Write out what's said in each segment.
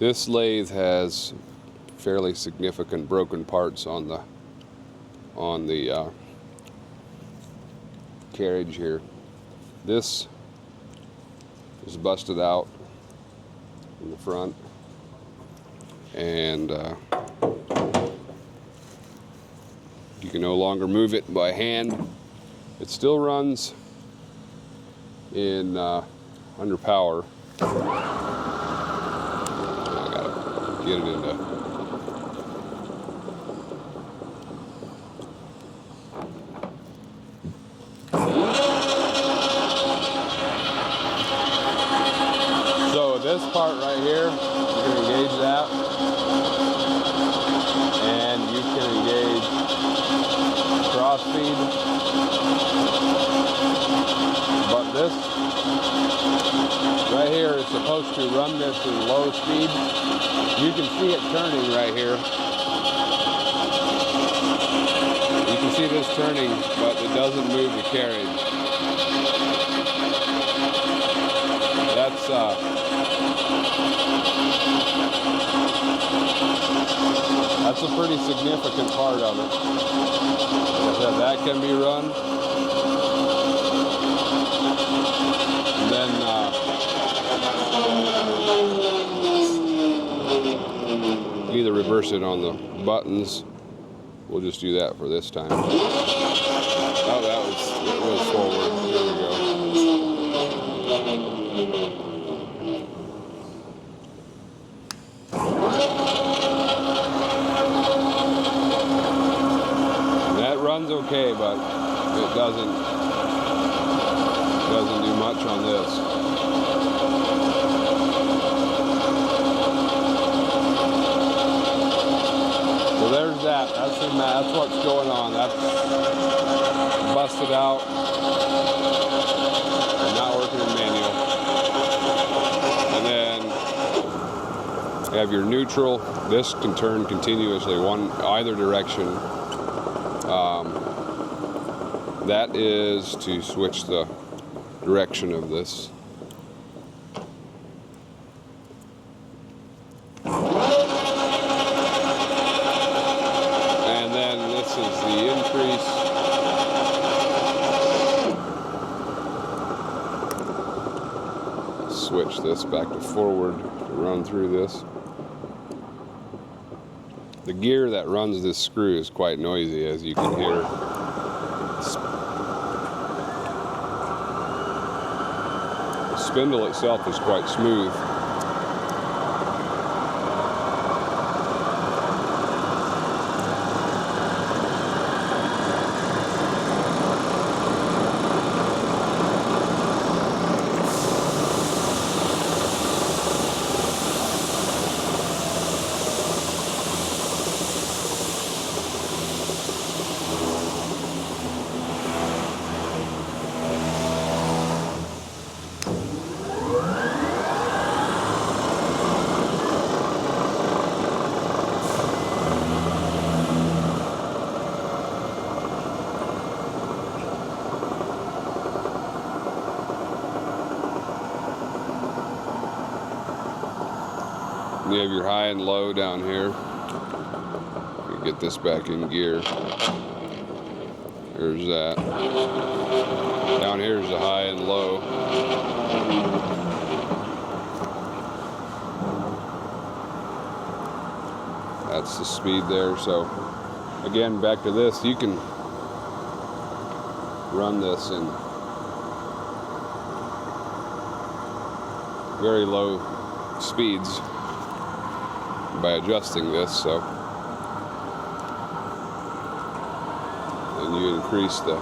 This lathe has fairly significant broken parts on the carriage here. This is busted out in the front, and you can no longer move it by hand. It still runs in under power. I gotta get it into. So this part right here, you can engage that, and you can engage cross feed. But this right here is supposed to run this in low speed. You can see it turning right here. You can see this turning, but it doesn't move the carriage. That's a pretty significant part of it. Like I said, that can be run. And then either reverse it on the buttons. We'll just do that for this time. Oh, it was forward. There we go. And that runs okay, but it doesn't do much on this. So there's that. That's what's going on. That's busted out and not working in manual. And then you have your neutral. This can turn continuously either direction. That is to switch the direction of this. And then this is the increase. Switch this back to forward to run through this. The gear that runs this screw is quite noisy, as you can hear. The spindle itself is quite smooth. You have your high and low down here. You get this back in gear. There's that. Down here is the high and low. That's the speed there. So again, back to this, you can run this in very low speeds by adjusting this, so and you increase the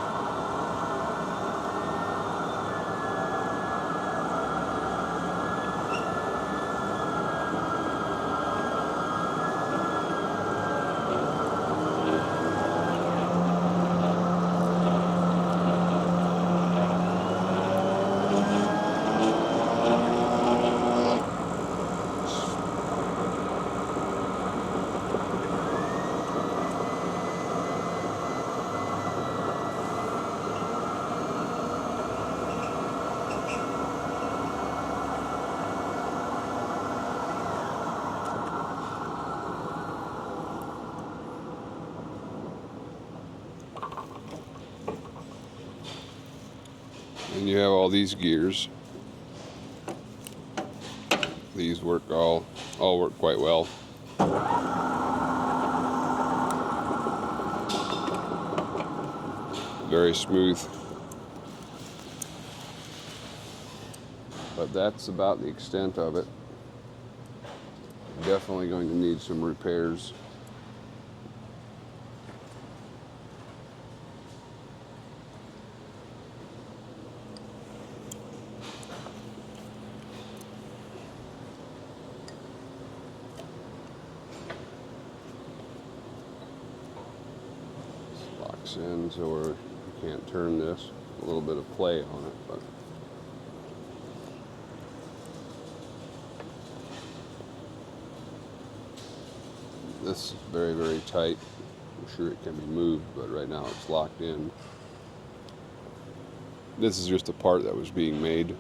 And you have all these gears. These work all work quite well. Very smooth. But that's about the extent of it. Definitely going to need some repairs. This locks in so you can't turn this. A little bit of play on it, but this is very, very tight. I'm sure it can be moved, but right now it's locked in. This is just a part that was being made.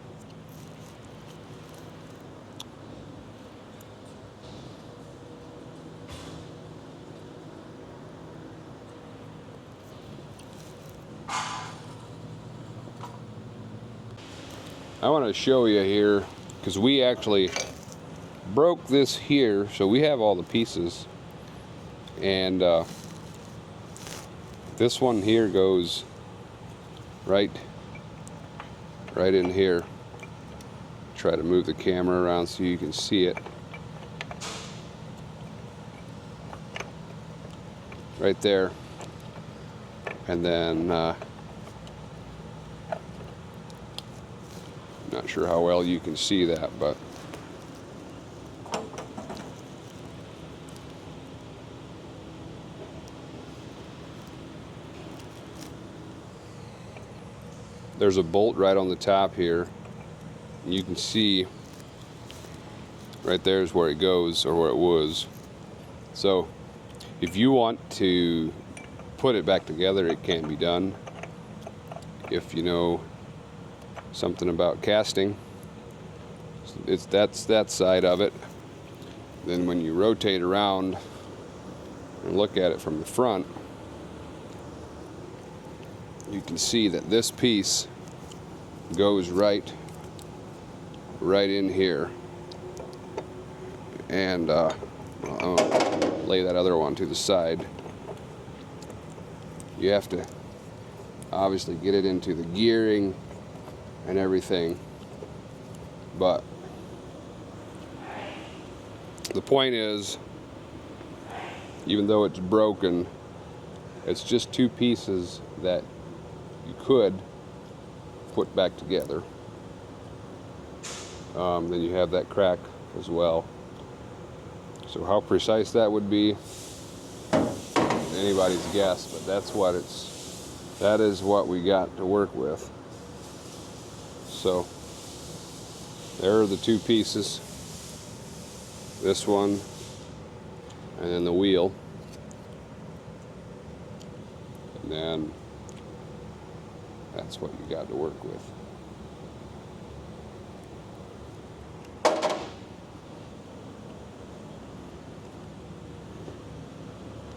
I want to show you here, because we actually broke this here, so we have all the pieces. And this one here goes right in here. Try to move the camera around so you can see it. Right there. And then not sure how well you can see that, but there's a bolt right on the top here. And you can see right there is where it goes, or where it was. So if you want to put it back together, it can be done. If you know something about casting, that's that side of it. Then when you rotate around and look at it from the front, you can see that this piece goes right in here. And I'll lay that other one to the side. You have to obviously get it into the gearing and everything, but the point is, even though it's broken, it's just two pieces that you could put back together. Then you have that crack as well. So how precise that would be, anybody's guess, but that is what we got to work with. So there are the two pieces, this one and then the wheel, and then that's what you got to work with.